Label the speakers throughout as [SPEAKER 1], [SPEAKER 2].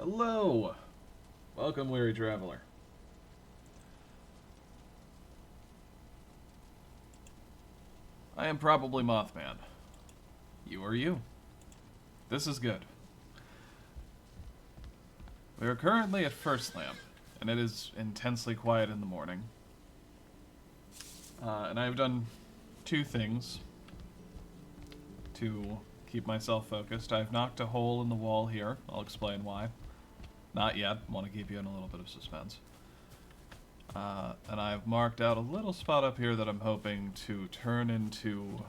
[SPEAKER 1] Hello! Welcome, weary traveler. I am probably Mothman. You are you. This is good. We are currently at Firstlamp, and it is intensely quiet in the morning. And I have done two things to keep myself focused. I've knocked a hole in the wall here. I'll explain why. Not yet. Want to keep you in a little bit of suspense. And I've marked out a little spot up here that I'm hoping to turn into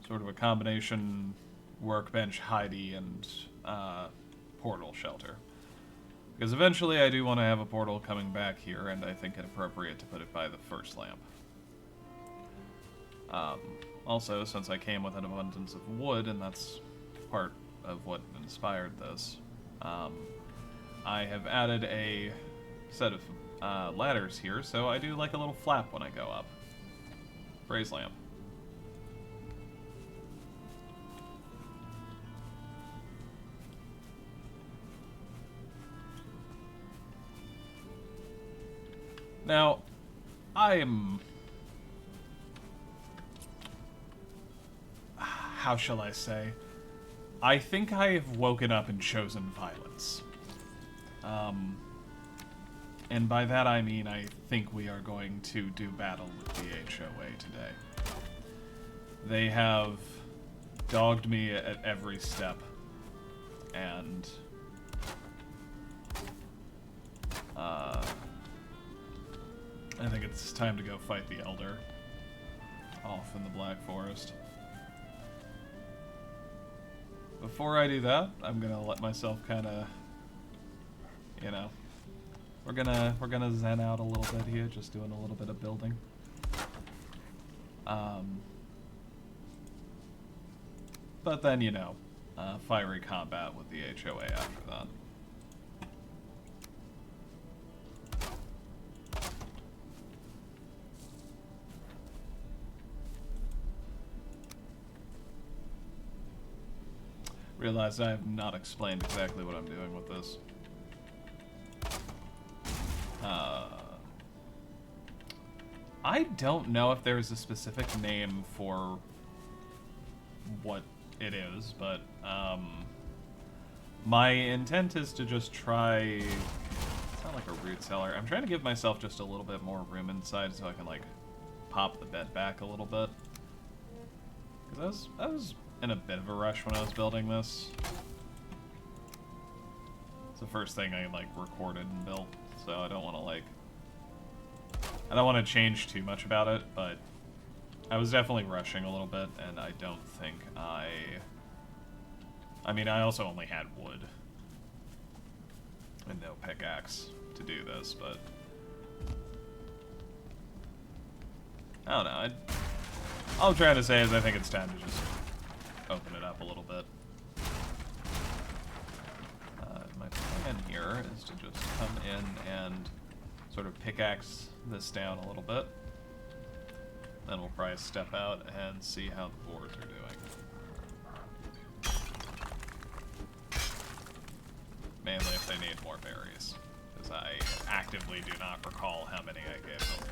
[SPEAKER 1] sort of a combination workbench, hidey, and portal shelter. Because eventually I do want to have a portal coming back here, and I think it appropriate to put it by the first lamp. Also, since I came with an abundance of wood, and that's part of what inspired this, I have added a set of ladders here, so I do like a little flap when I go up. Praise lamp. Now, how shall I say? I think I have woken up and chosen violence. And by that I mean I think we are going to do battle with the H.O.A. today. They have dogged me at every step, and I think it's time to go fight the Elder off in the Black Forest. Before I do that, I'm gonna let myself kind of, you know, we're gonna zen out a little bit here, just doing a little bit of building. But then, you know, fiery combat with the H.O.A. after that. Realized I have not explained exactly what I'm doing with this. I don't know if there's a specific name for what it is, but my intent is to just try... It's not like a root cellar. I'm trying to give myself just a little bit more room inside so I can, like, pop the bed back a little bit. Because I was in a bit of a rush when I was building this. It's the first thing I, like, recorded and built, so I don't want to, like... I don't want to change too much about it, but I was definitely rushing a little bit, and I don't think I mean, I also only had wood and no pickaxe to do this, but I don't know. All I'm trying to say is I think it's time to just open it up a little bit. My plan here is to just come in and sort of pickaxe this down a little bit. Then we'll probably step out and see how the boards are doing. Mainly if they need more berries, because I actively do not recall how many I gave them.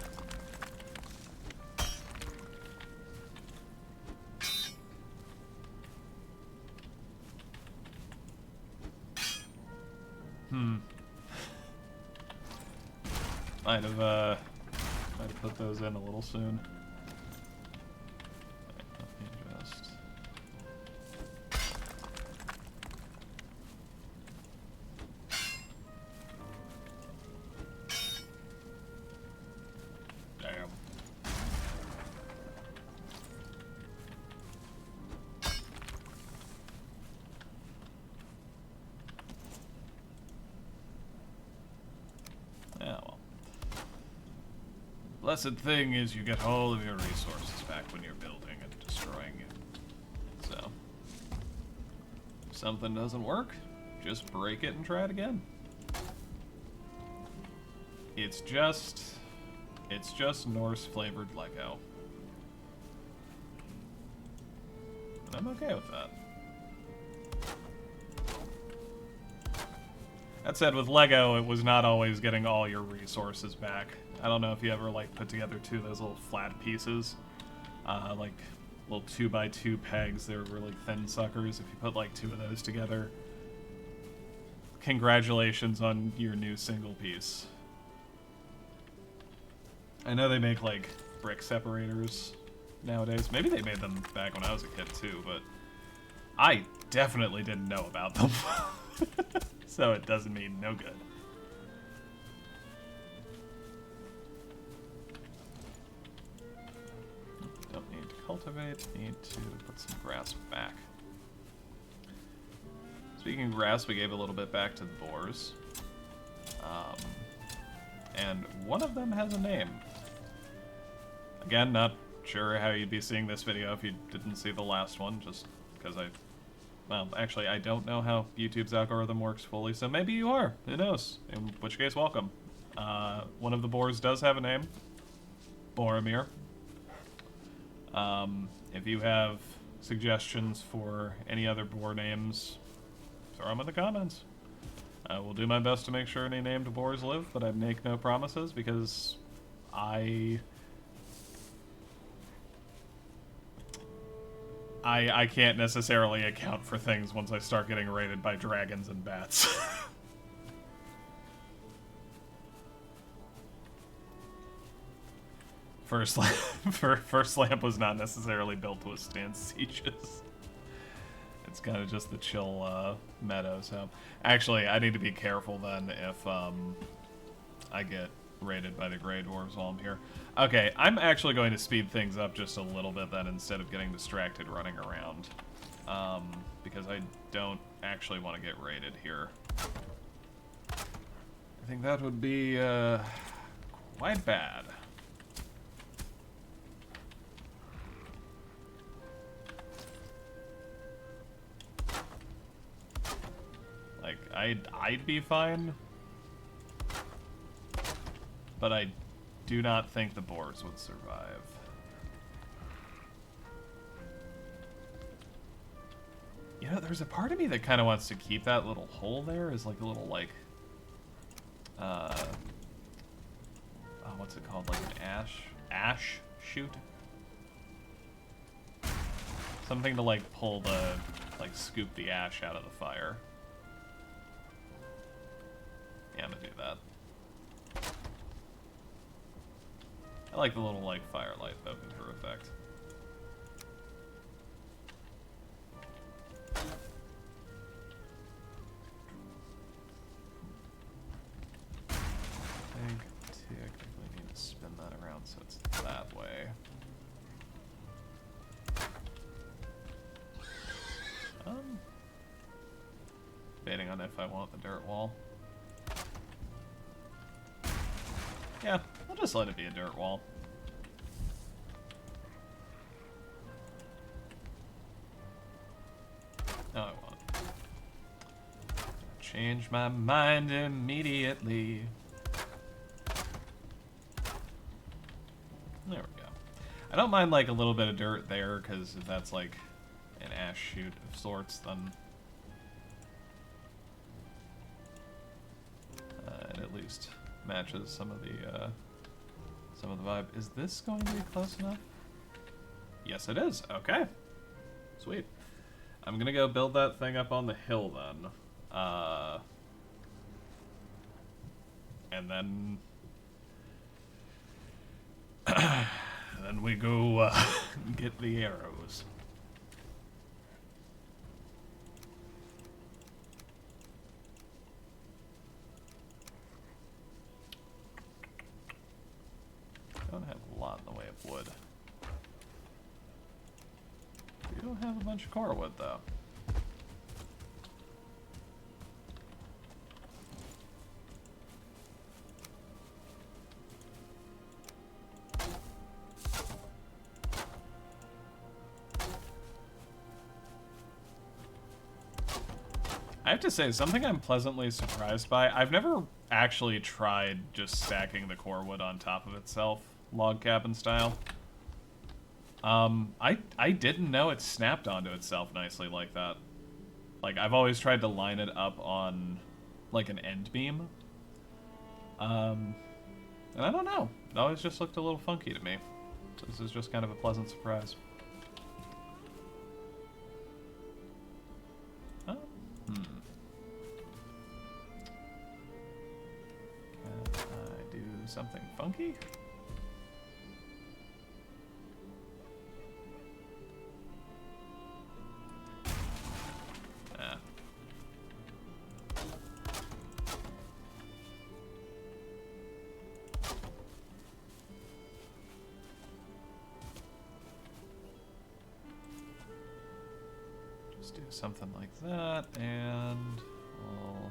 [SPEAKER 1] Might have put those in a little soon. Blessed thing is you get all of your resources back when you're building and destroying it. So, if something doesn't work, just break it and try it again. It's just Norse flavored Lego. And I'm okay with that. That said, with Lego, it was not always getting all your resources back. I don't know if you ever, like, put together two of those little flat pieces. Like, little 2x2 pegs. They were really thin suckers. If you put, like, two of those together, congratulations on your new single piece. I know they make, like, brick separators nowadays. Maybe they made them back when I was a kid, too, but I definitely didn't know about them. So it doesn't mean no good. Don't need to cultivate, need to put some grass back. Speaking of grass, we gave a little bit back to the boars. And one of them has a name. Again, not sure how you'd be seeing this video if you didn't see the last one, just because well, actually, I don't know how YouTube's algorithm works fully, so maybe you are. Who knows? In which case, welcome. One of the boars does have a name. Boromir. If you have suggestions for any other boar names, throw them in the comments. I will do my best to make sure any named boars live, but I make no promises because I can't necessarily account for things once I start getting raided by dragons and bats. First lamp was not necessarily built to withstand sieges. It's kind of just the chill meadow, so... Actually, I need to be careful then if I get raided by the Grey Dwarves while I'm here. Okay, I'm actually going to speed things up just a little bit then instead of getting distracted running around. Because I don't actually want to get raided here. I think that would be quite bad. Like, I'd be fine. But I do not think the boars would survive. You know, there's a part of me that kind of wants to keep that little hole there as like a little, like, oh, what's it called? Like an ash shoot? Something to, like, pull the, like, scoop the ash out of the fire. Yeah, I'm gonna do that. I like the little, like, firelight, though, for effect. I think technically need to spin that around so it's that way. Debating on if I want the dirt wall. Yeah, I'll just let it be a dirt wall. No, I won't. Change my mind immediately. There we go. I don't mind, like, a little bit of dirt there, because if that's, like, an ash shoot of sorts, then it at least matches some of the vibe. Is this going to be close enough? Yes, it is. Okay. Sweet. I'm gonna go build that thing up on the hill then. And then... then we go get the arrows. Don't have a lot in the way of wood. We don't have a bunch of core wood though. I have to say, something I'm pleasantly surprised by, I've never actually tried just stacking the core wood on top of itself, log cabin style. I didn't know it snapped onto itself nicely like that. Like, I've always tried to line it up on, like an end beam. And I don't know. It always just looked a little funky to me. So this is just kind of a pleasant surprise. Oh. Can I do something funky? Nah. Just do something like that, and we'll...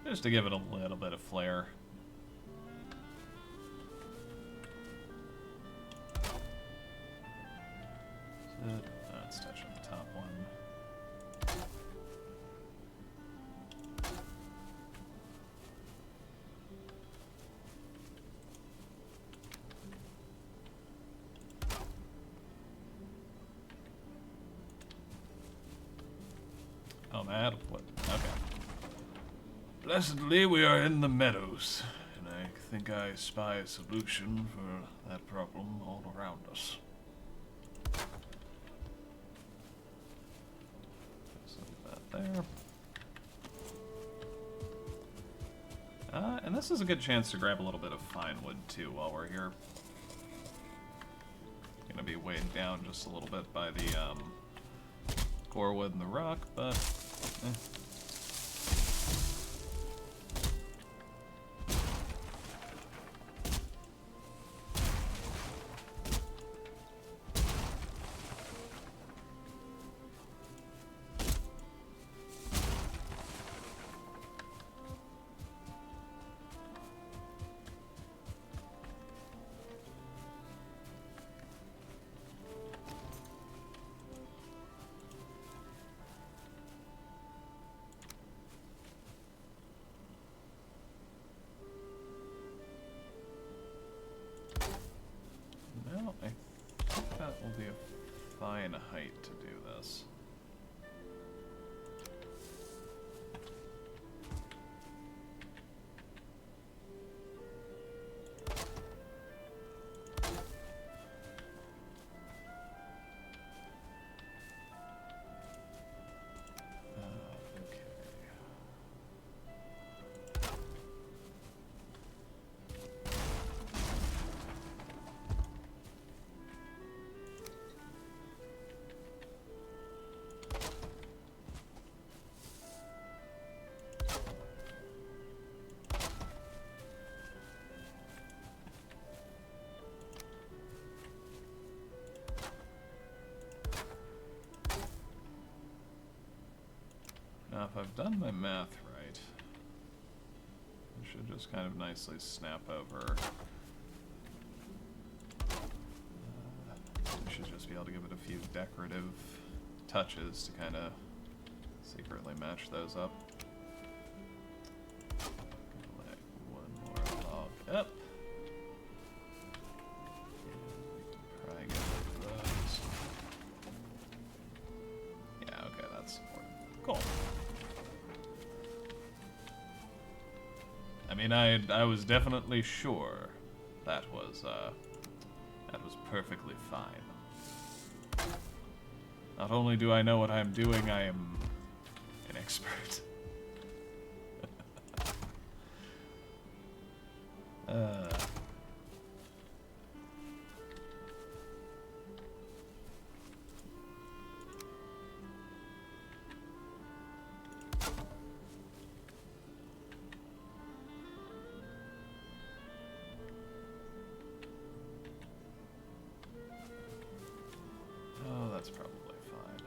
[SPEAKER 1] just to give it a little bit of flair. Let's touch on the top one. Oh man, what? Okay. Blessedly, we are in the meadows, and I think I spy a solution for that problem all around us. Set that there. And this is a good chance to grab a little bit of fine wood too while we're here. Gonna be weighed down just a little bit by the core wood and the rock, but will be a fine height to do this. Now, if I've done my math right, I should just kind of nicely snap over. I should just be able to give it a few decorative touches to kind of secretly match those up. Like one more log up. And we can probably get rid of those. Yeah, okay, that's important. Cool. I mean, I was definitely sure that was perfectly fine. Not only do I know what I'm doing, I am an expert. Oh, that's probably fine.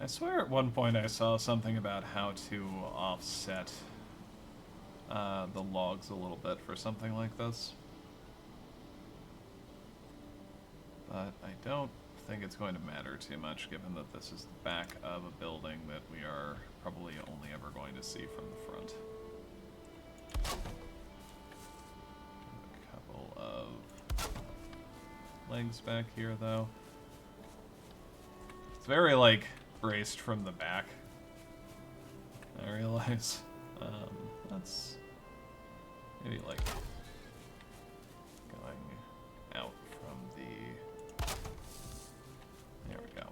[SPEAKER 1] swear at one point I saw something about how to offset the logs a little bit for something like this. But I don't think it's going to matter too much, given that this is the back of a building that we are probably only ever going to see from the front. A couple of legs back here, though. It's very, like, braced from the back, I realize. That's maybe, like, going out from the... There we go.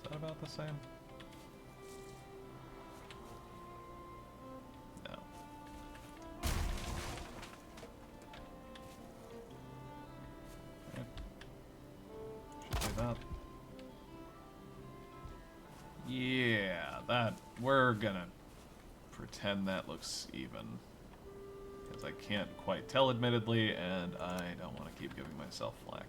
[SPEAKER 1] Is that about the same? No. Okay. Should do that. Yeah, that... We're gonna pretend that looks even. Because I can't quite tell, admittedly, and I don't want to keep giving myself flack.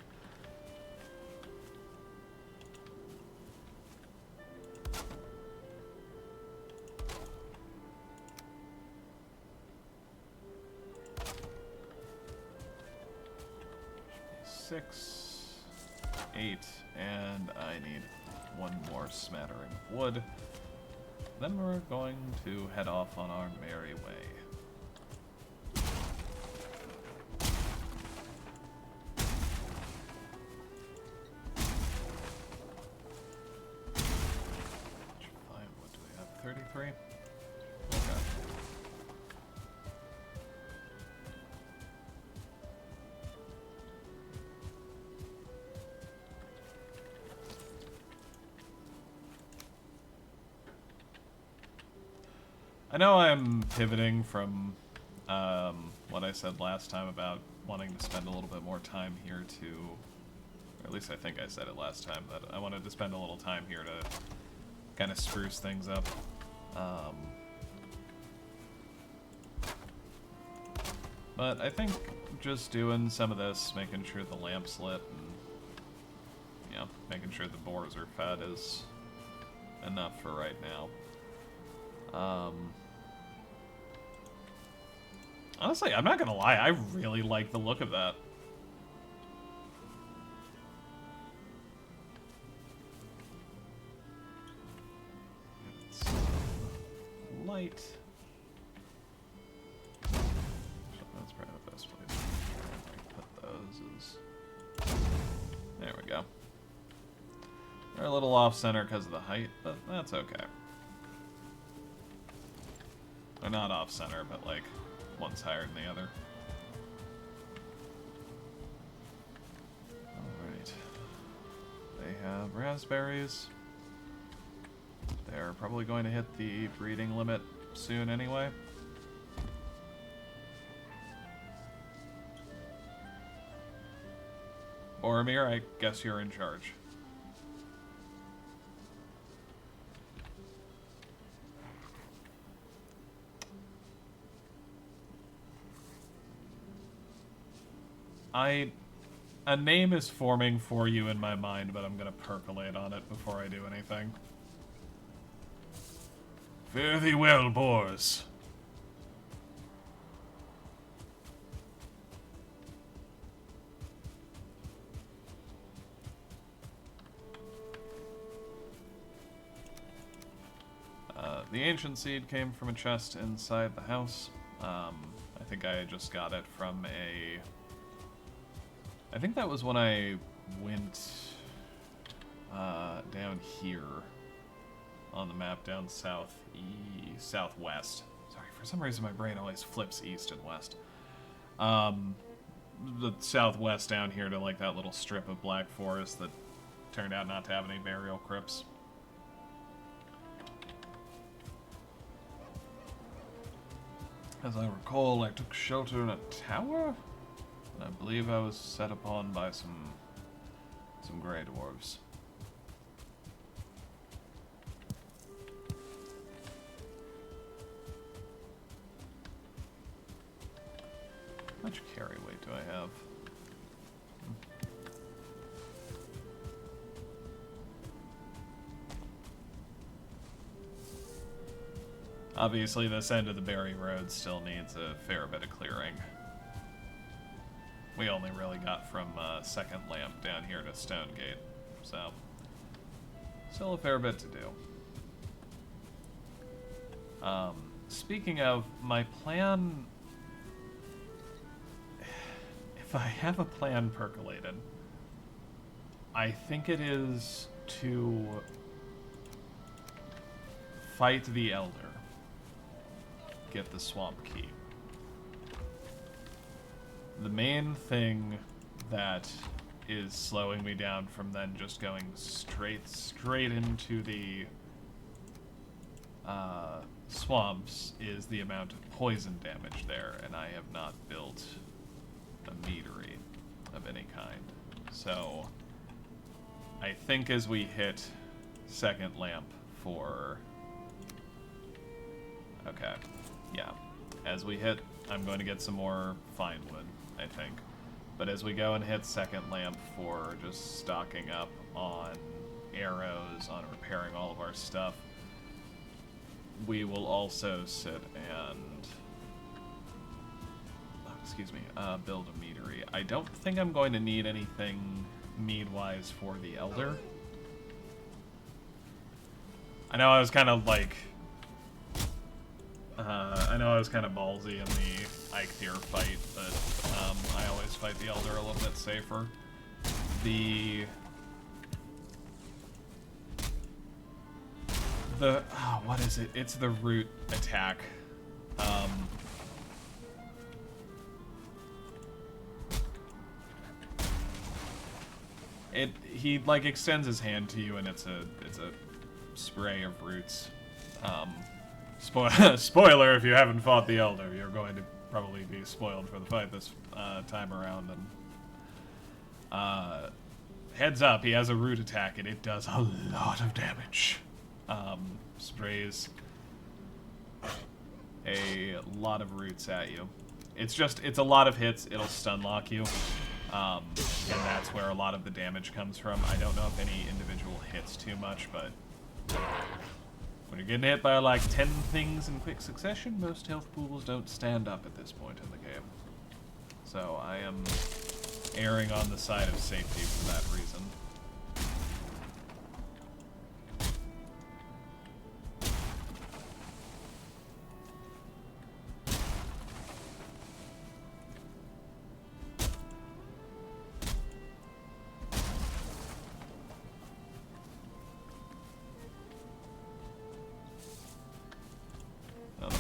[SPEAKER 1] Six, 8, and I need one more smattering of wood. Then we're going to head off on our merry way. What do we have? 33? Okay. I know I'm pivoting from what I said last time about wanting to spend a little bit more time here to, or at least I think I said it last time, that I wanted to spend a little time here to kind of spruce things up. But I think just doing some of this, making sure the lamp's lit, and, you know, making sure the boars are fed is enough for right now. Honestly, I'm not gonna lie, I really like the look of that. It's light. That's probably the best place to put those is... There we go. They're a little off-center because of the height, but that's okay. They're not off-center, but like, one's higher than the other. Alright. They have raspberries. They're probably going to hit the breeding limit soon anyway. Boromir, I guess you're in charge. A name is forming for you in my mind, but I'm gonna percolate on it before I do anything. Fare thee well, boars. The ancient seed came from a chest inside the house. I think I just got it from a... I think that was when I went down here on the map, down southwest. Sorry, for some reason my brain always flips east and west. The southwest down here to like that little strip of black forest that turned out not to have any burial crypts. As I recall, I took shelter in a tower. I believe I was set upon by some grey dwarves. How much carry weight do I have? Obviously, this end of the Berry Road still needs a fair bit of clearing. We only really got from Secondlamp down here to Stonegate, so still a fair bit to do. Speaking of, my plan... If I have a plan percolated, I think it is to fight the Elder. Get the Swamp Key. The main thing that is slowing me down from then just going straight into the swamps is the amount of poison damage there, and I have not built a meadery of any kind. So I think as we hit Secondlamp for... Okay, yeah. As we hit, I'm going to get some more fine wood, I think. But as we go and hit Secondlamp for just stocking up on arrows, on repairing all of our stuff, we will also sit and... build a meadery. I don't think I'm going to need anything mead-wise for the Elder. I know I was kind of like... I know I was kind of ballsy in the Eikthyr fight, but I always fight the Elder a little bit safer. What is it? It's the root attack. He like extends his hand to you, and it's a spray of roots. Spoiler: if you haven't fought the Elder, you're going to probably be spoiled for the fight this time around. And heads up, he has a root attack, and it does a lot of damage. Sprays a lot of roots at you. It's a lot of hits. It'll stun lock you. And that's where a lot of the damage comes from. I don't know if any individual hits too much, but when you're getting hit by like 10 things in quick succession, most health pools don't stand up at this point in the game. So I am erring on the side of safety for that reason.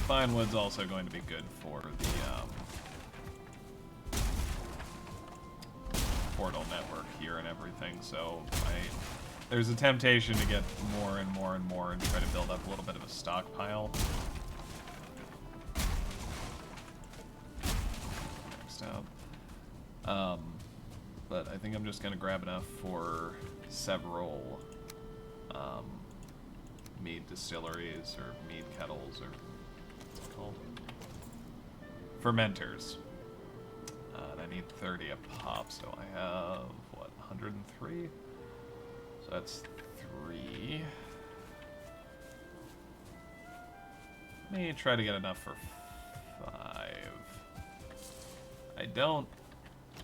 [SPEAKER 1] Fine wood's also going to be good for the portal network here and everything, so there's a temptation to get more and more and more and try to build up a little bit of a stockpile. Next out. But I think I'm just going to grab enough for several mead distilleries or mead kettles or called fermenters, and I need 30 a pop, so I have what, 103, so that's 3. Let me try to get enough for 5. I don't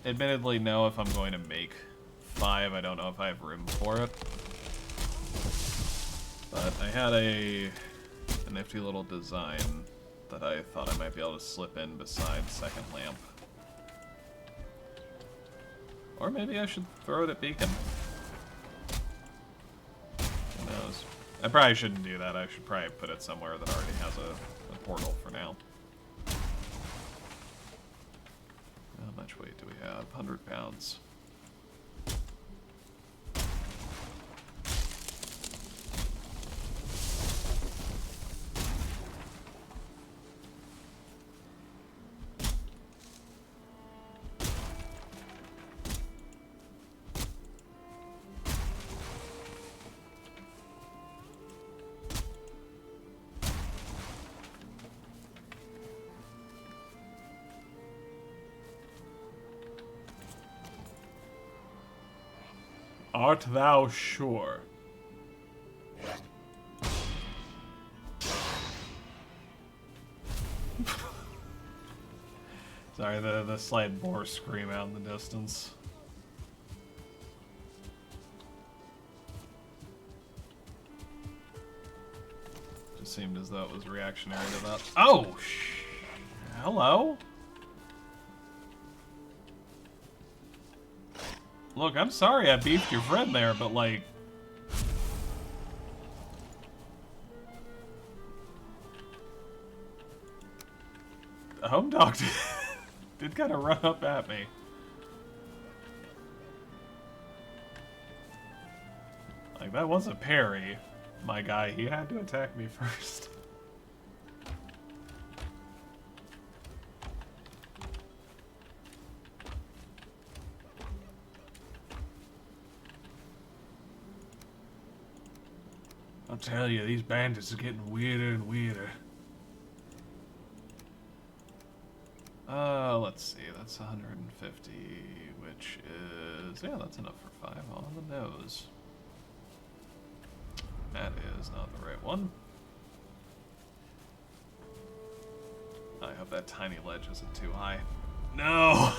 [SPEAKER 1] admittedly know if I'm going to make 5. I don't know if I have room for it, but I had a nifty little design that I thought I might be able to slip in beside Secondlamp. Or maybe I should throw it at Beacon. Who knows? I probably shouldn't do that. I should probably put it somewhere that already has a portal for now. How much weight do we have? 100 pounds. Art thou sure? Sorry, the slight boar scream out in the distance. Just seemed as though it was reactionary to that. Oh, hello? Look, I'm sorry I beefed your friend there, but like... The home dog did kind of run up at me. Like, that was a parry, my guy. He had to attack me first. I'll tell you, these bandits are getting weirder and weirder. Let's see, that's 150, which is, yeah, that's enough for 5 on the nose. That is not the right one. I hope that tiny ledge isn't too high. No!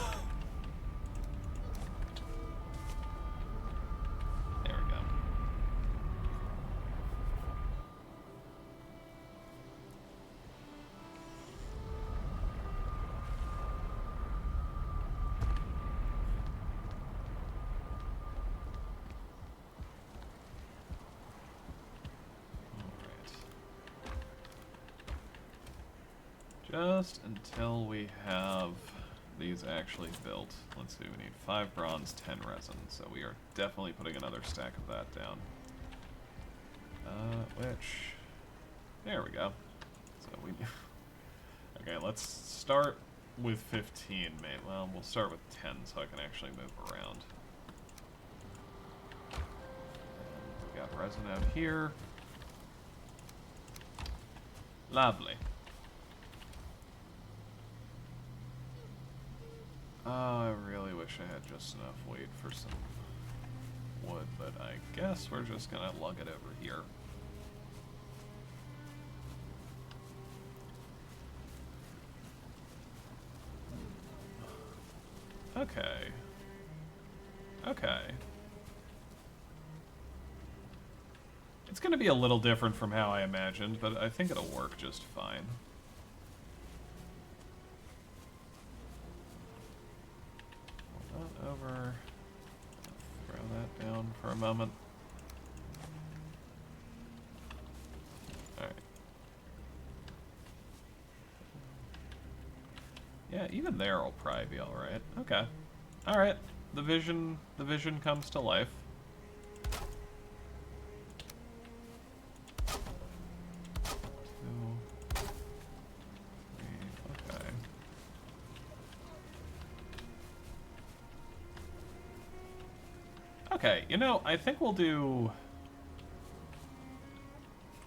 [SPEAKER 1] There we go. Just until we have these actually built. Let's see, we need 5 bronze, 10 resin, so we are definitely putting another stack of that down. There we go. So we... Okay, let's start with 15, mate. Well, we'll start with 10 so I can actually move around. We got resin out here. Lovely. I really wish I had just enough weight for some wood, but I guess we're just gonna lug it over here. Okay. Okay. It's gonna be a little different from how I imagined, but I think it'll work just fine. Over, throw that down for a moment. Alright. Yeah, even there will probably be alright. Okay. Alright. The vision comes to life. Okay, you know, I think we'll do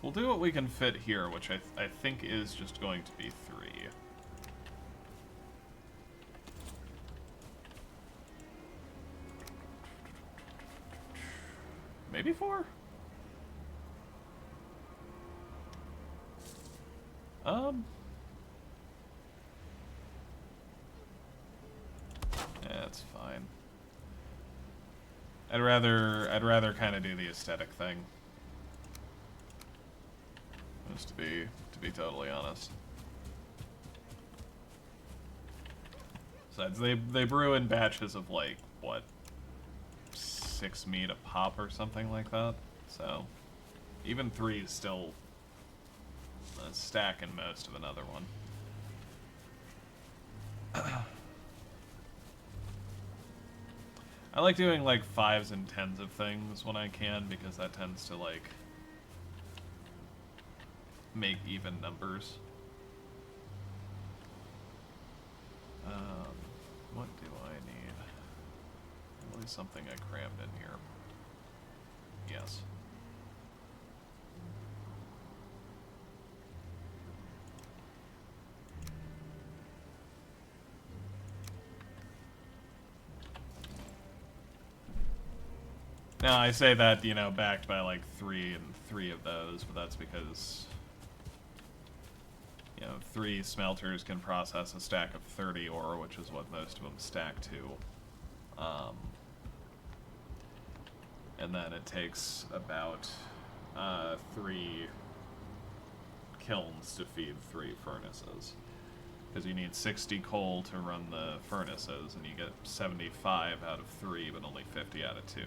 [SPEAKER 1] what we can fit here, which I think is just going to be 3. Maybe 4? Yeah, that's fine. I'd rather kind of do the aesthetic thing. Just to be totally honest. Besides, they brew in batches of like what, 6 meat a pop or something like that. So even 3 is still a stack in most of another one. I like doing like 5s and 10s of things when I can, because that tends to like make even numbers. What do I need? Really something I crammed in here. Yes. Now, I say that, you know, backed by like 3 and 3 of those, but that's because, yeah, know, 3 smelters can process a stack of 30 ore, which is what most of them stack to. And then it takes about 3 kilns to feed 3 furnaces. Because you need 60 coal to run the furnaces, and you get 75 out of 3, but only 50 out of 2.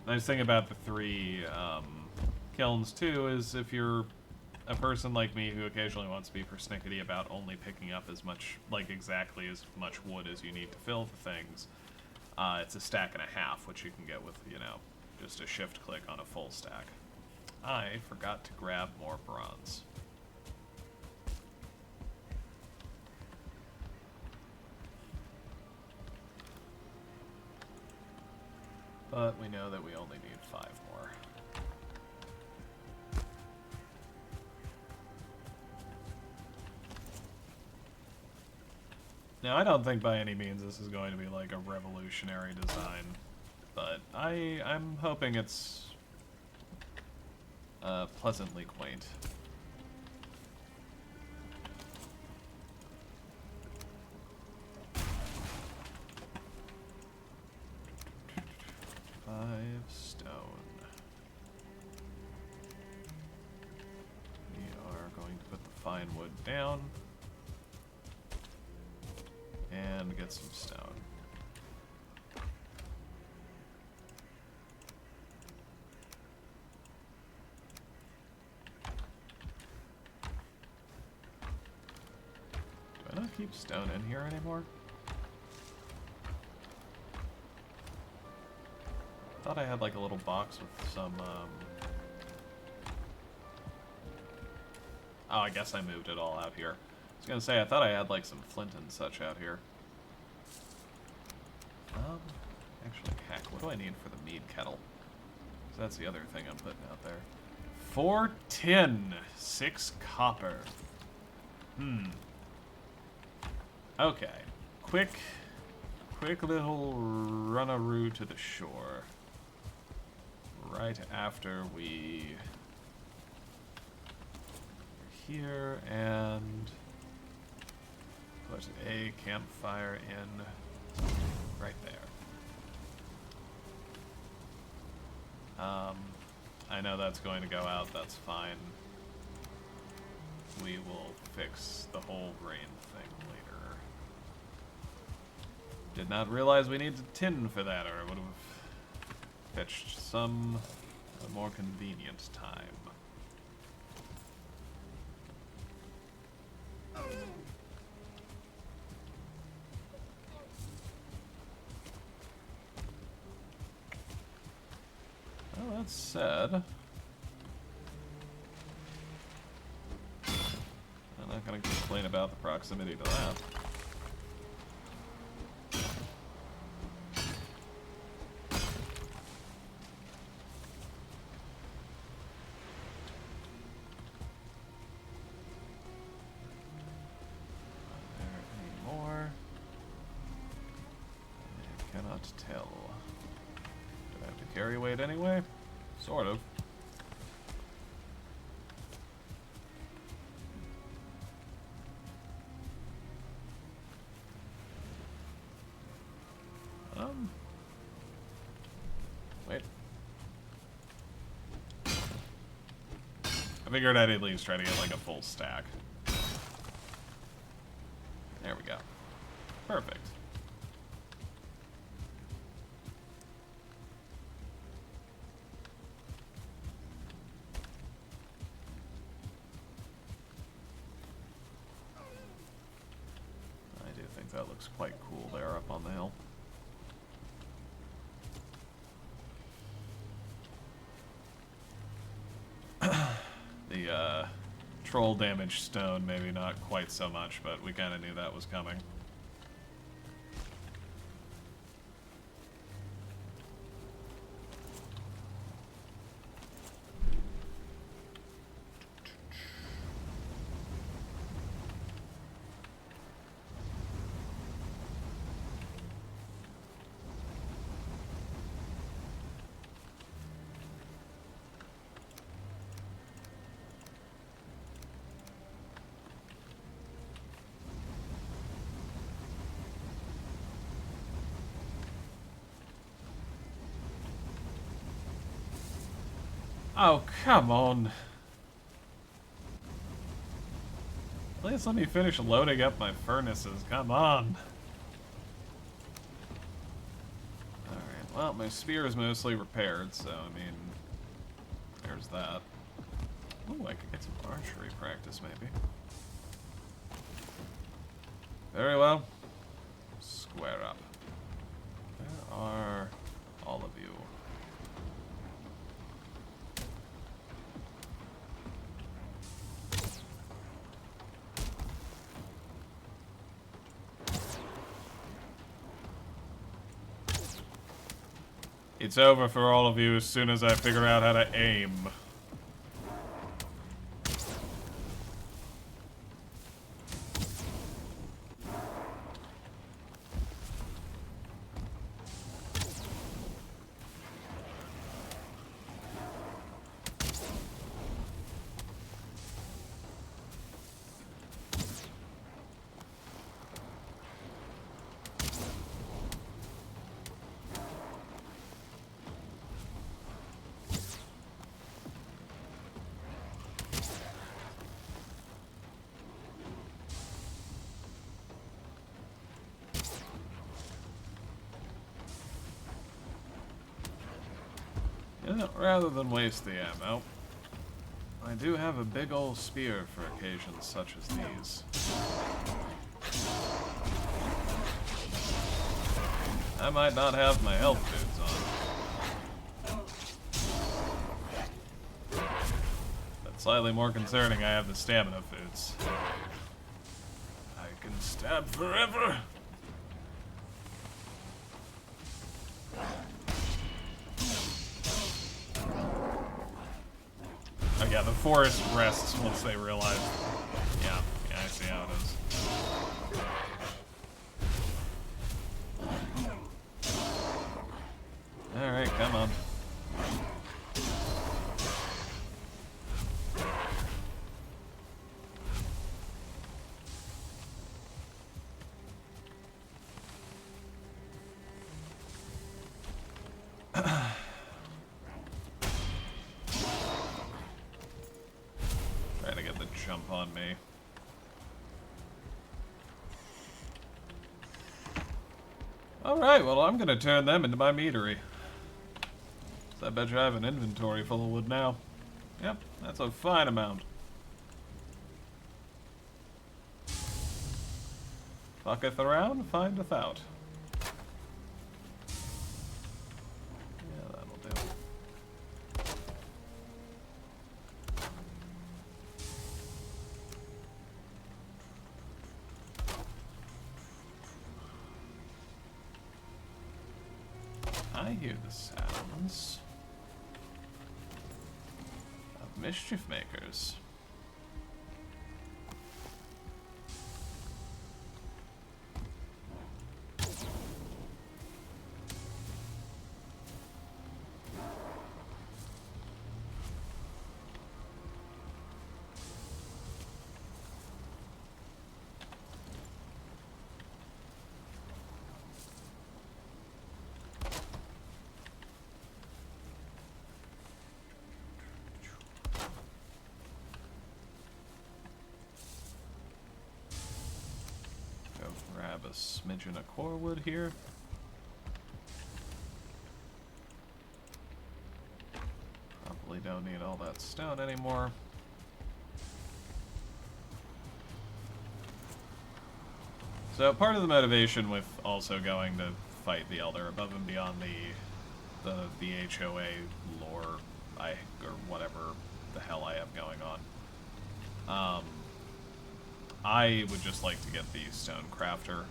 [SPEAKER 1] The nice thing about the 3 kilns, too, is if you're a person like me who occasionally wants to be persnickety about only picking up as much, like exactly as much wood as you need to fill the things, it's a stack and a half, which you can get with, you know, just a shift click on a full stack. I forgot to grab more bronze. But we know that we only need 5 more. Now, I don't think by any means this is going to be like a revolutionary design, but I'm hoping it's pleasantly quaint. Stone. We are going to put the fine wood down and get some stone. Do I not keep stone in here anymore? I thought I had like a little box with some, Oh, I guess I moved it all out here. I was gonna say, I thought I had like some flint and such out here. Actually, heck, what do I need for the mead kettle? 'Cause that's the other thing I'm putting out there. 4 tin, 6 copper. Okay. Quick little run-a-roo to the shore. Right after we are here and put a campfire in right there. I know that's going to go out, that's fine. We will fix the whole grain thing later. Did not realize we needed tin for that, or it would have fetched some more convenient time. Well, that said, I'm not going to complain about the proximity to that. Tell. Do I have to carry weight anyway? Sort of. Wait. I figured I'd at least try to get like a full stack. There we go. Perfect. That looks quite cool there up on the hill. The troll damage stone, maybe not quite so much, but we kind of knew that was coming. Oh, come on. At least let me finish loading up my furnaces. Come on. Alright, well, my spear is mostly repaired, so, I mean, there's that. Ooh, I could get some archery practice, maybe. Very well. Square up. Where are all of you? It's over for all of you as soon as I figure out how to aim. Rather than waste the ammo, I do have a big old spear for occasions such as these. I might not have my health boots on. But slightly more concerning, I have the stamina boots. I can stab forever! Yeah, the forest rests once they realize. Yeah, I see how it is. Alright, come on. Jump on me. Alright, well I'm gonna turn them into my meadery. So I bet you I have an inventory full of wood now. Yep, that's a fine amount. Fucketh around, findeth out. Yeah, that'll do. I hear the sounds of mischief makers. Grab a smidgen of core wood here. Probably don't need all that stone anymore. So part of the motivation with also going to fight the Elder above and beyond the H.O.A. lore or whatever the hell I have going on. I would just like to get the stone crafter.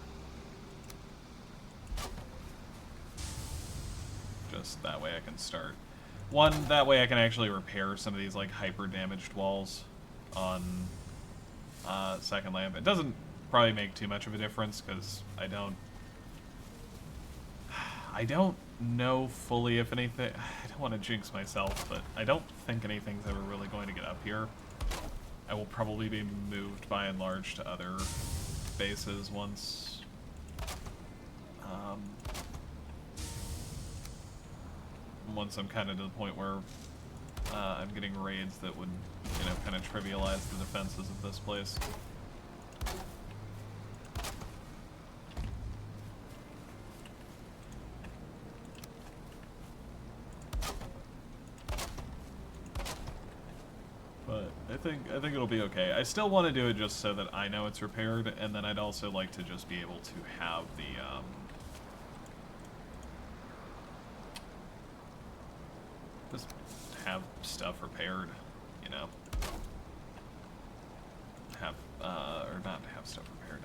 [SPEAKER 1] Just that way I can start. One, that way I can actually repair some of these like hyper damaged walls on Secondlamp. It doesn't probably make too much of a difference because I don't know fully if anything. I don't want to jinx myself, but I don't think anything's ever really going to get up here. I will probably be moved by and large to other bases once once I'm kind of to the point where I'm getting raids that would, you know, kind of trivialize the defenses of this place. But I think it'll be okay. I still want to do it just so that I know it's repaired, and then I'd also like to just be able to have the just have stuff repaired, you know. Have or not have stuff repaired.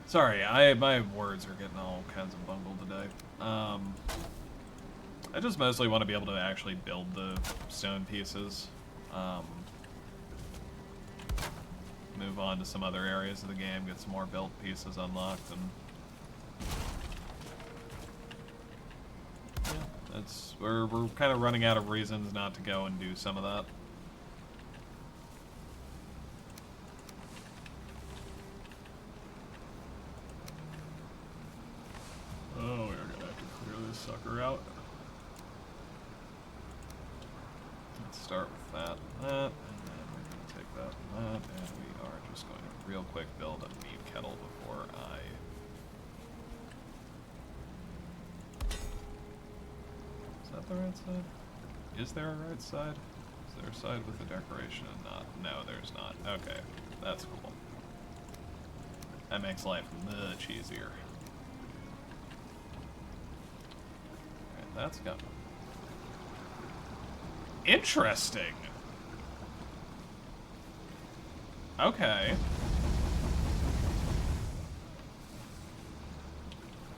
[SPEAKER 1] Sorry, my words are getting all kinds of bungled today. I just mostly want to be able to actually build the stone pieces. Move on to some other areas of the game, get some more built pieces unlocked, and yeah, we're kind of running out of reasons not to go and do some of that. Oh, we're gonna have to clear this sucker out. Let's start with that, and then we're going to take that and that, and we are just going to real quick build a meat kettle before I... Is that the right side? Is there a right side? Is there a side with a decoration and not? No, there's not. Okay, that's cool. That makes life much easier. Alright, that's gone. Interesting. Okay.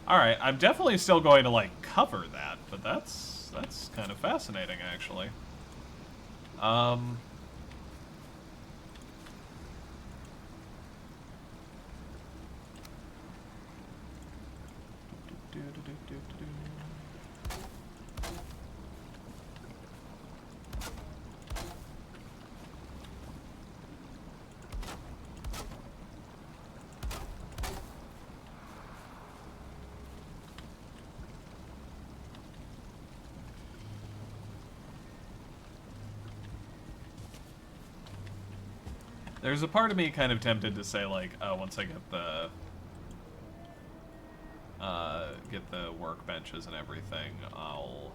[SPEAKER 1] Alright, I'm definitely still going to, like, cover that, but that's kind of fascinating, actually. There's a part of me kind of tempted to say, like, oh, once I get the workbenches and everything, I'll,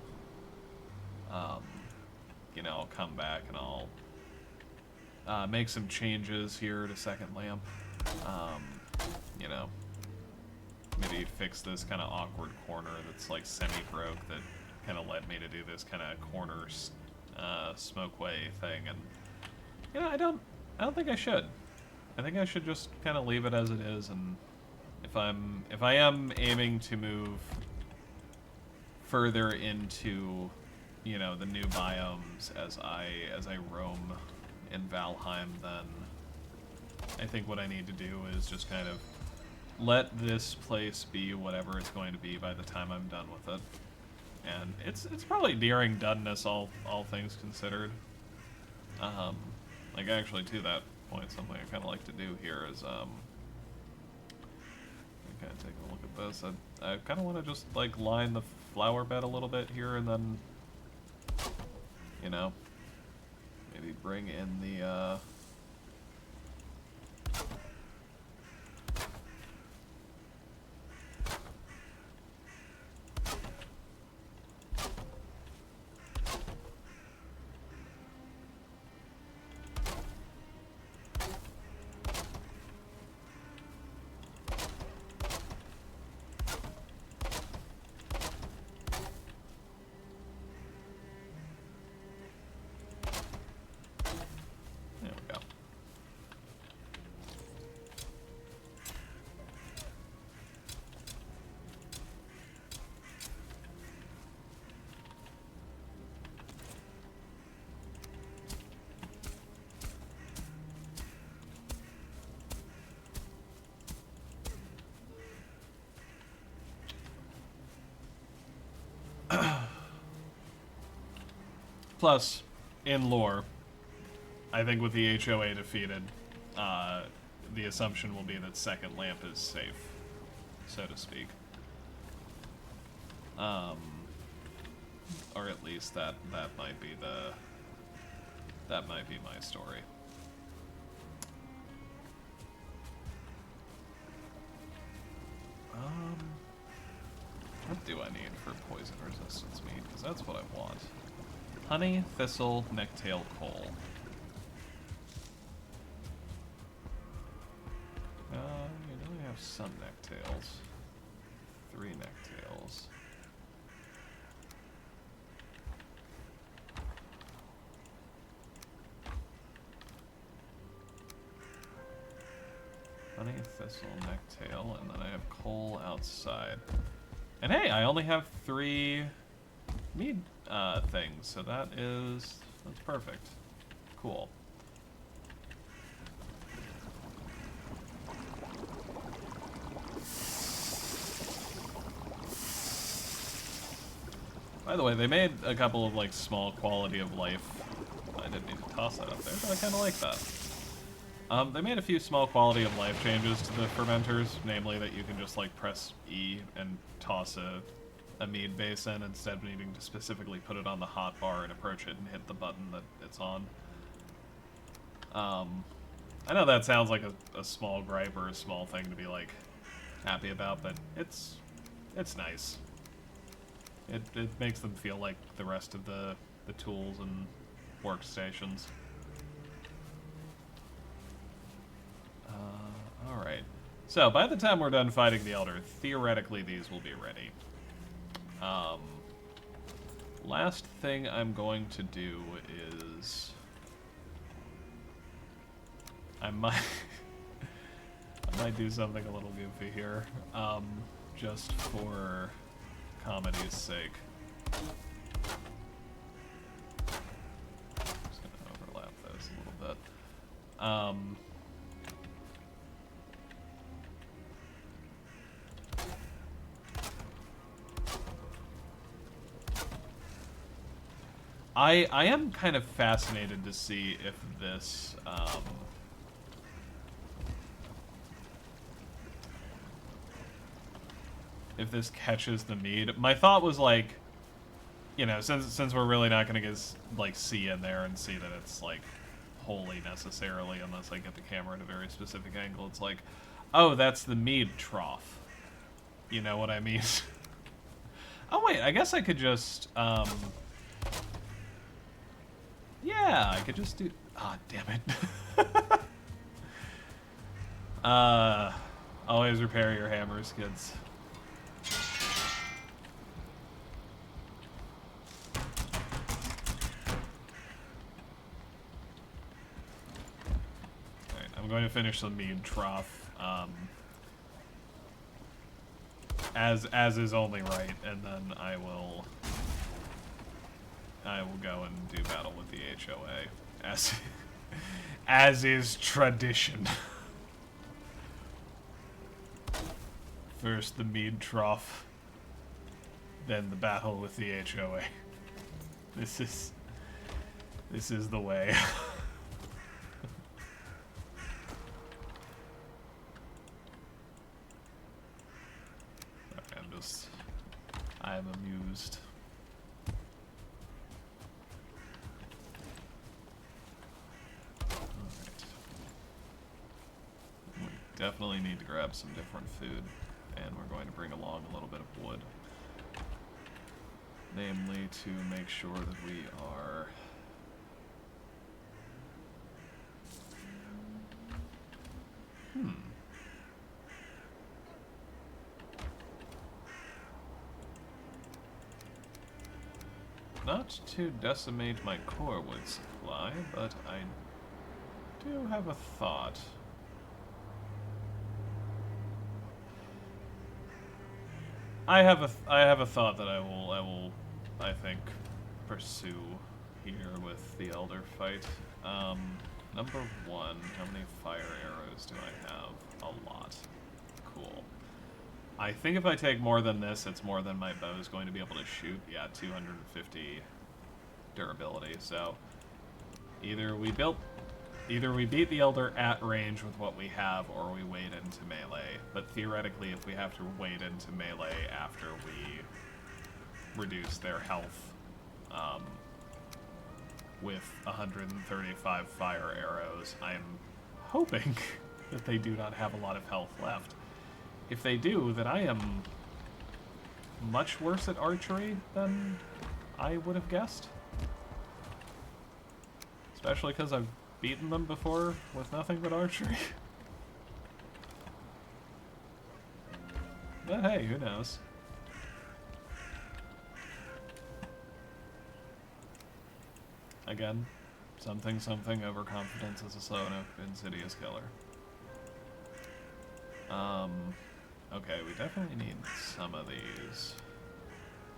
[SPEAKER 1] you know, I'll come back and I'll make some changes here to Secondlamp. You know, maybe fix this kind of awkward corner that's like semi-broke that kind of led me to do this kind of corner smokeway thing, and you know, I don't think I should. I think I should just kind of leave it as it is, and if I am aiming to move further into, you know, the new biomes as I roam in Valheim, then I think what I need to do is just kind of let this place be whatever it's going to be by the time I'm done with it. And it's probably nearing doneness, all things considered. Like, actually, to that point, something I kind of like to do here is, kind of take a look at this. I kind of want to just, like, line the flower bed a little bit here, and then, you know, maybe bring in the, plus, in lore, I think with the H.O.A. defeated, the assumption will be that Secondlamp is safe, so to speak. or at least that might be my story. What do I need for poison resistance meat? Because that's what I want. Honey, thistle, necktail, coal. You know I have some necktails. 3 necktails. Honey, thistle, necktail, and then I have coal outside. And hey, I only have 3 mead things, so that's perfect. Cool. By the way, they made a couple of like small quality of life. I didn't need to toss that up there, but I kind of like that. They made a few small quality of life changes to the fermenters, namely that you can just like press E and toss a mead base in instead of needing to specifically put it on the hot bar and approach it and hit the button that it's on. I know that sounds like a small gripe or a small thing to be like happy about, but it's nice. It makes them feel like the rest of the tools and workstations. Alright. So, by the time we're done fighting the Elder, theoretically these will be ready. Last thing I'm going to do is... I might do something a little goofy here, just for comedy's sake. Just gonna overlap those a little bit. I am kind of fascinated to see if this, if this catches the mead. My thought was like, you know, since we're really not gonna get like see in there and see that it's like wholly necessarily, unless I get the camera at a very specific angle, it's like, oh, that's the mead trough. You know what I mean? Oh wait, I guess I could just yeah, I could just do... Ah, damn it. Always repair your hammers, kids. Alright, I'm going to finish the mead trough, as is only right, and then I will go and do battle with the H.O.A. as is tradition. First the mead trough, then the battle with the H.O.A. This is the way. I'm amused. Definitely need to grab some different food, and we're going to bring along a little bit of wood. Namely, to make sure that we are... Not to decimate my core wood supply, but I do have a thought. I have a thought that I think pursue here with the Elder fight. Number 1, how many fire arrows do I have? A lot. Cool. I think if I take more than this, it's more than my bow is going to be able to shoot. Yeah, 250 durability. So either we beat the Elder at range with what we have, or we wade into melee. But theoretically, if we have to wade into melee after we reduce their health with 135 fire arrows. I'm hoping that they do not have a lot of health left. If they do, then I am much worse at archery than I would have guessed. Especially because I've beaten them before with nothing but archery. But hey, who knows? Again, something overconfidence is a slow enough insidious killer. Okay, we definitely need some of these.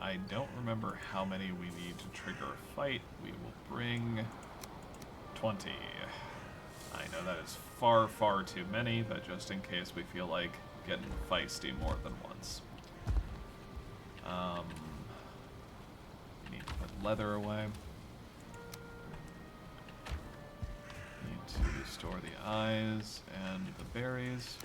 [SPEAKER 1] I don't remember how many we need to trigger a fight. We will bring 20. I know that is far, far too many, but just in case we feel like getting feisty more than once. Need to put leather away. Need to store the eyes and the berries.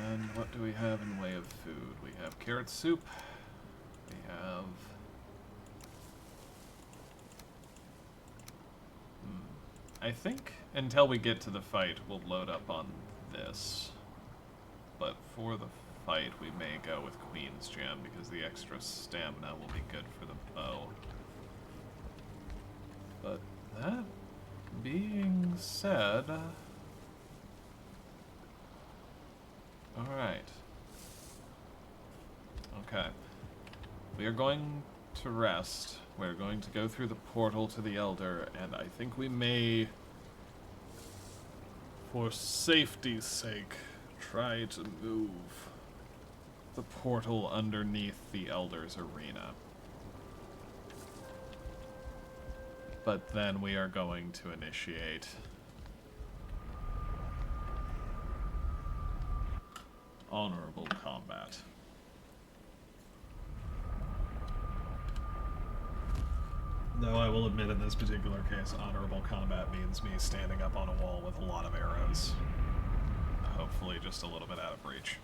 [SPEAKER 1] And what do we have in way of food? We have carrot soup. We have... I think until we get to the fight, we'll load up on this. But for the fight, we may go with Queen's Jam, because the extra stamina will be good for the bow. But that being said... Alright. Okay. We are going to rest. We're going to go through the portal to the Elder, and I think we may, for safety's sake, try to move the portal underneath the Elder's arena. But then we are going to initiate honorable combat. Though I will admit in this particular case, honorable combat means me standing up on a wall with a lot of arrows. Hopefully just a little bit out of reach.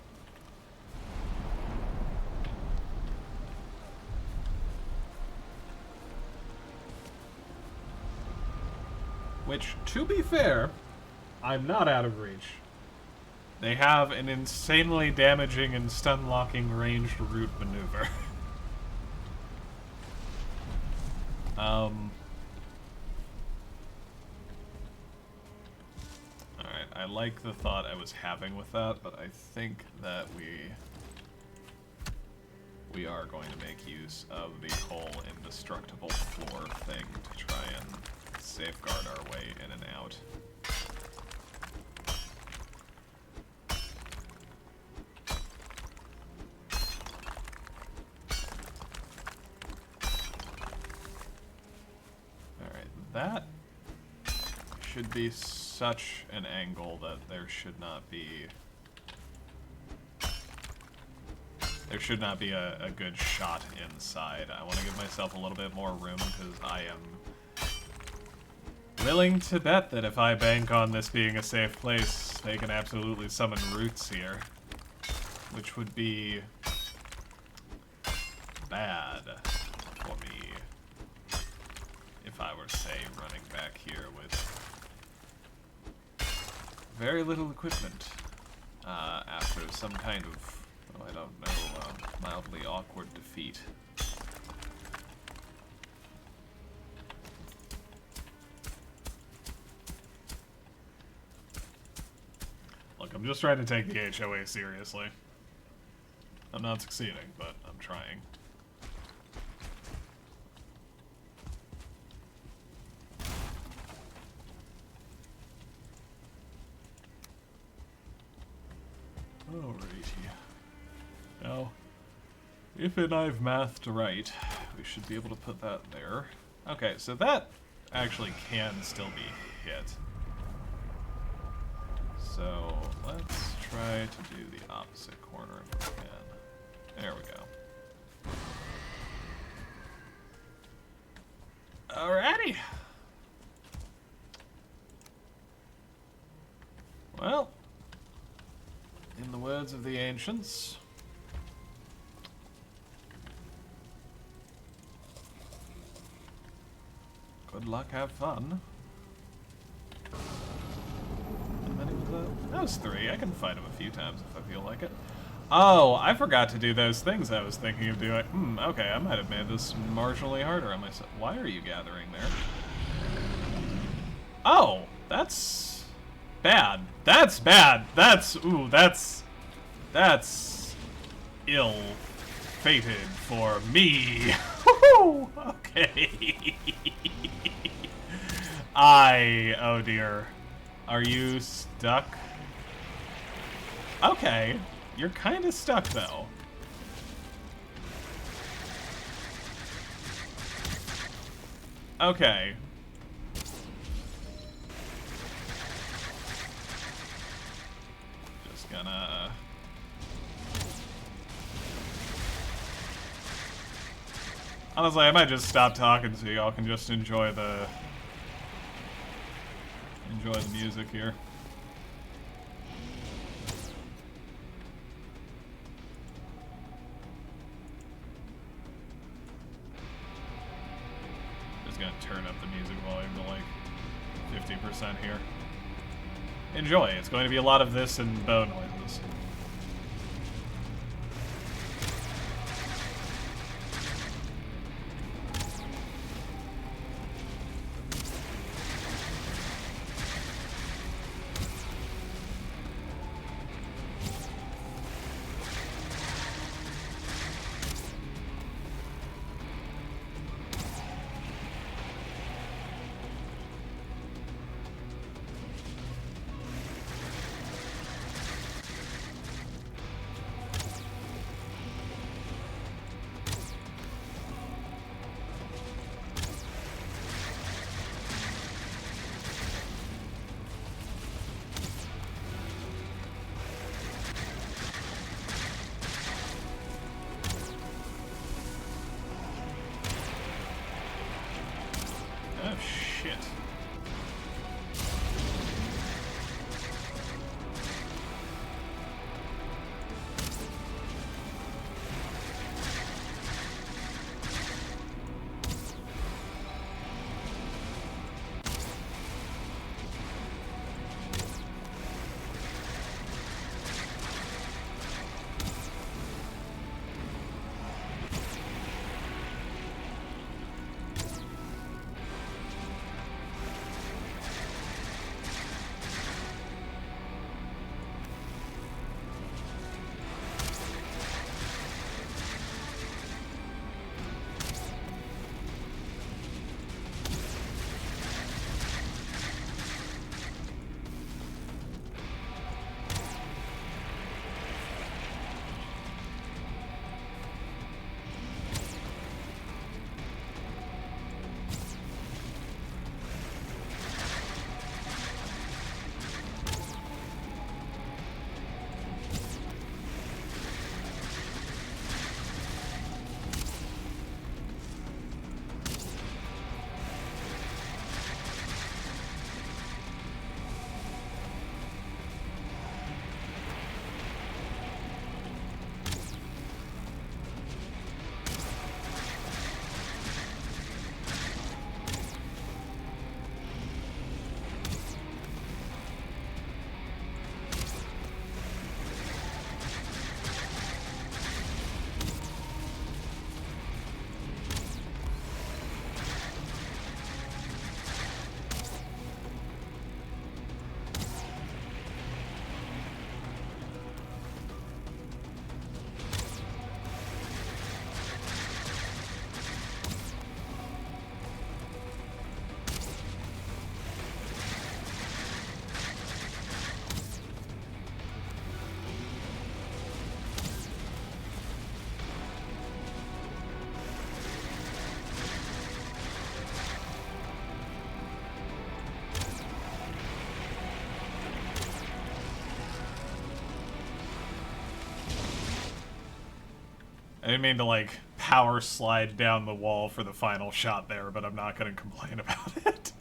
[SPEAKER 1] Which, to be fair, I'm not out of reach. They have an insanely damaging and stun-locking ranged root maneuver. Alright, I like the thought I was having with that, but I think that we are going to make use of the whole indestructible floor thing to try and safeguard our way in and out. That should be such an angle that there should not be a good shot inside. I want to give myself a little bit more room because I am willing to bet that if I bank on this being a safe place, they can absolutely summon roots here, which would be bad for me. If I were, say, running back here with very little equipment after some kind of, oh, I don't know, mildly awkward defeat. Look, I'm just trying to take the H.O.A. seriously. I'm not succeeding, but I'm trying. Alrighty. Now, if I've mathed right, we should be able to put that there. Okay, so that actually can still be hit. So, let's try to do the opposite corner if we can. There we go. Alrighty! Well, in the words of the ancients, Good luck, have fun. How many was that? That was 3. I can fight him a few times if I feel like it. Oh, I forgot to do those things I was thinking of doing. Okay, I might have made this marginally harder on myself. Why are you gathering there? Oh, that's bad. That's bad. Ooh, that's ill-fated for me. Okay. Oh dear. Are you stuck? Okay. You're kind of stuck, though. Okay. Just gonna... Honestly, I might just stop talking so y'all can just enjoy the music here. Just gonna turn up the music volume to like 50% here. Enjoy. It's going to be a lot of this and bow noises. Oh, shit. I didn't mean to, like, power slide down the wall for the final shot there, but I'm not going to complain about it.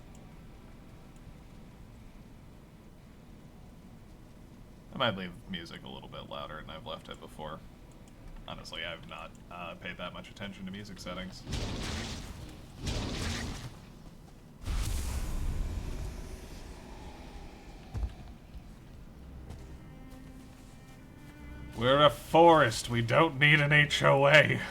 [SPEAKER 1] I might leave music a little bit louder than I've left it before. Honestly, I've not paid that much attention to music settings. We're a forest. We don't need an H.O.A.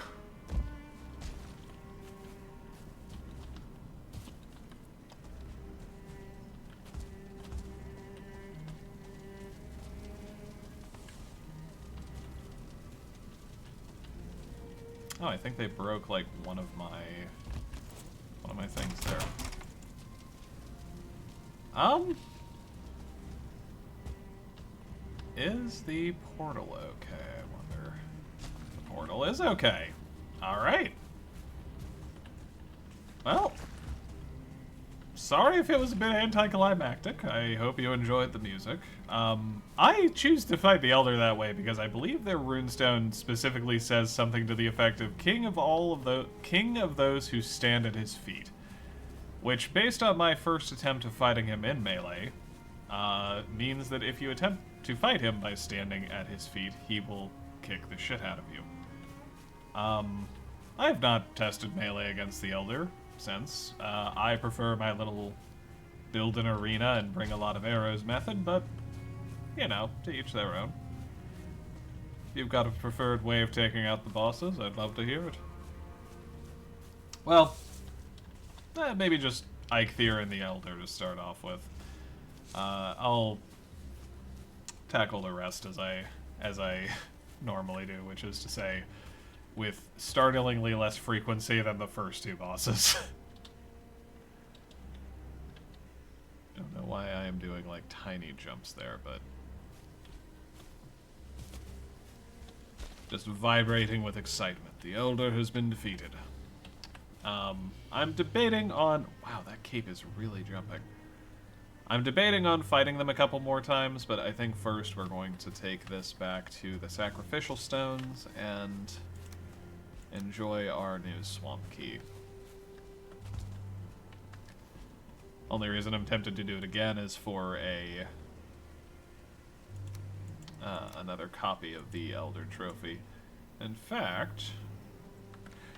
[SPEAKER 1] Oh, I think they broke like one of my things there. Is the portal okay? I wonder. The portal is okay. Alright. Well, sorry if it was a bit anticlimactic. I hope you enjoyed the music. I choose to fight the Elder that way because I believe their runestone specifically says something to the effect of king of those who stand at his feet. Which, based on my first attempt of fighting him in melee, means that if you attempt to fight him by standing at his feet, he will kick the shit out of you. I have not tested melee against the Elder since. I prefer my little build an arena and bring a lot of arrows method, but, you know, to each their own. If you've got a preferred way of taking out the bosses, I'd love to hear it. Well, maybe just Eikthyr and the Elder to start off with. I'll tackle the rest as I normally do, which is to say, with startlingly less frequency than the first two bosses. Don't know why I am doing like tiny jumps there, but just vibrating with excitement. The Elder has been defeated. I'm debating on... Wow, that cape is really jumping. I'm debating on fighting them a couple more times, but I think first we're going to take this back to the sacrificial stones and enjoy our new swamp key. Only reason I'm tempted to do it again is for a another copy of the Elder Trophy. In fact...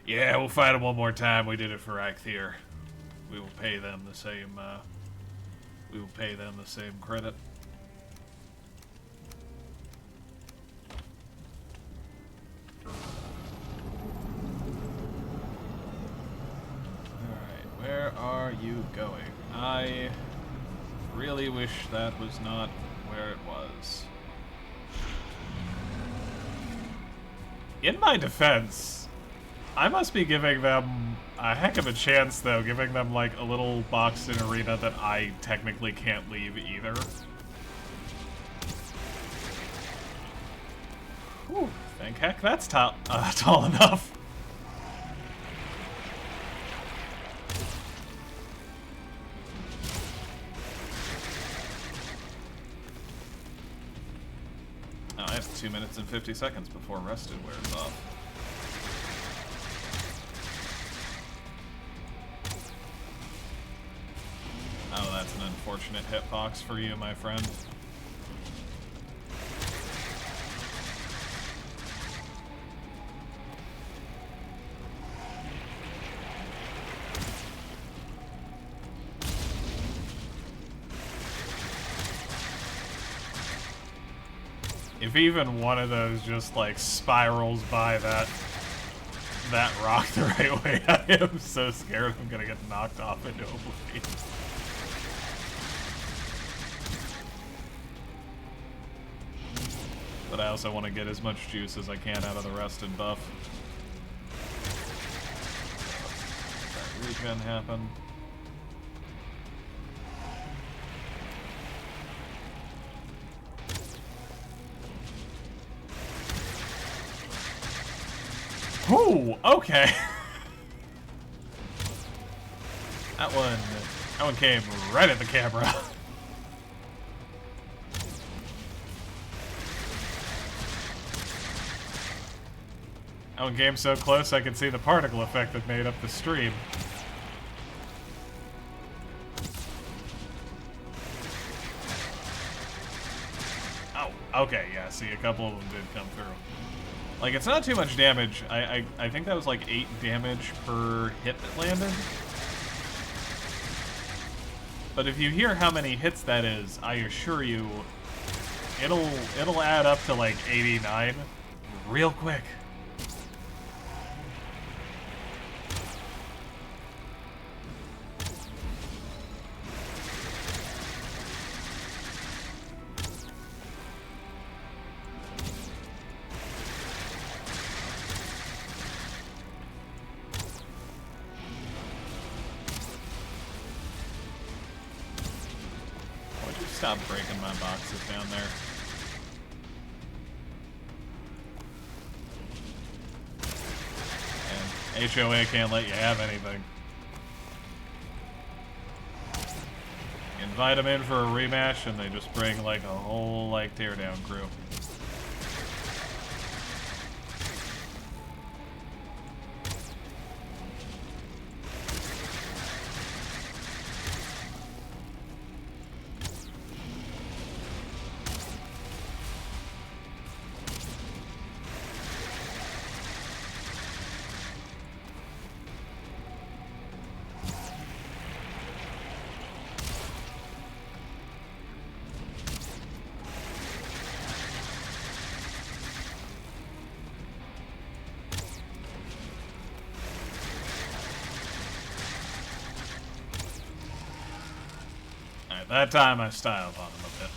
[SPEAKER 1] Yeah, we'll fight them one more time. We did it for Eikthyr. We will pay them the same, we will pay them the same credit. Alright, where are you going? I really wish that was not where it was. In my defense, I must be giving them a heck of a chance, though, giving them, like, a little boxed-in arena that I technically can't leave either. Whew, thank heck that's tall enough. Oh, I have 2 minutes and 50 seconds before Rested wears off. Oh, that's an unfortunate hitbox for you, my friend. If even one of those just, like, spirals by that rock the right way, I am so scared I'm gonna get knocked off into oblivion. But I also want to get as much juice as I can out of the Rested buff. Let that regen happen. Ooh, okay. That one came right at the camera. That one came so close I could see the particle effect that made up the stream. Oh, okay, yeah, see, a couple of them did come through. Like, it's not too much damage. I think that was like 8 damage per hit that landed. But if you hear how many hits that is, I assure you, it'll add up to like 89 real quick. Stop breaking my boxes down there. And H.O.A. can't let you have anything. Invite them in for a rematch and they just bring like a whole like teardown crew. That time I styled on him a bit.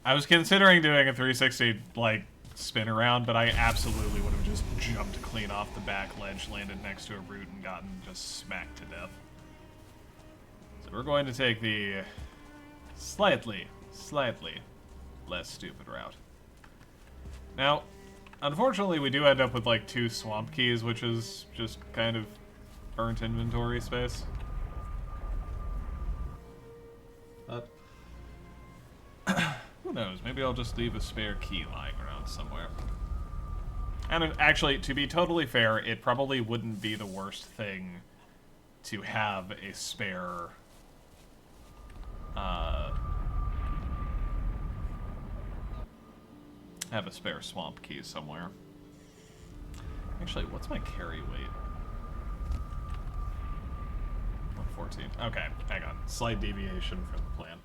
[SPEAKER 1] I was considering doing a 360, like, spin around, but I absolutely would have just jumped clean off the back ledge, landed next to a root, and gotten just smacked to death. So we're going to take the slightly less stupid route. Now, unfortunately, we do end up with, like, 2 swamp keys, which is just kind of burnt inventory space. But who knows? Maybe I'll just leave a spare key lying around somewhere. And actually, to be totally fair, it probably wouldn't be the worst thing to have a spare swamp key somewhere. Actually, what's my carry weight? 114. Okay, hang on. Slight deviation from the plan.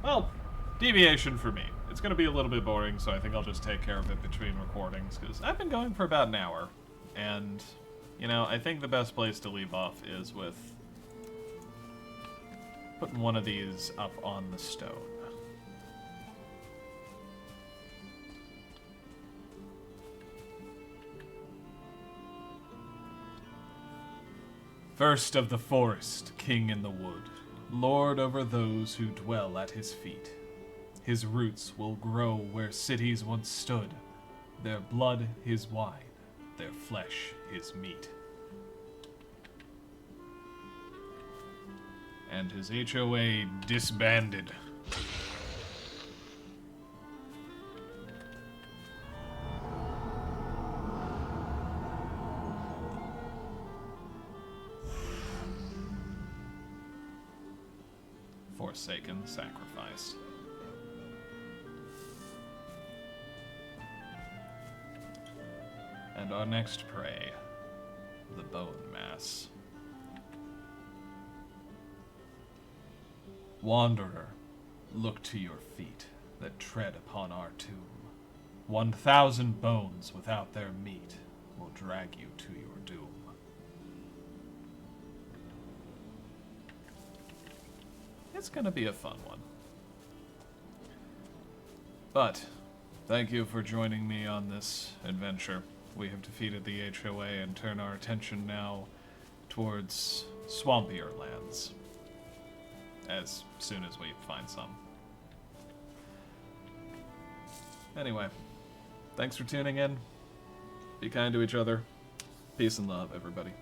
[SPEAKER 1] Well, deviation for me. It's going to be a little bit boring, so I think I'll just take care of it between recordings, because I've been going for about an hour. And, you know, I think the best place to leave off is with putting one of these up on the stone. First of the forest, king in the wood, lord over those who dwell at his feet. His roots will grow where cities once stood, their blood his wine, their flesh his meat. And his H.O.A. disbanded. Forsaken, sacrificed. And our next prey, the bone mass. Wanderer, look to your feet that tread upon our tomb. 1,000 bones without their meat will drag you to your doom. It's gonna be a fun one. But, thank you for joining me on this adventure. We have defeated the H.O.A. and turn our attention now towards swampier lands. As soon as we find some. Anyway, thanks for tuning in. Be kind to each other. Peace and love, everybody.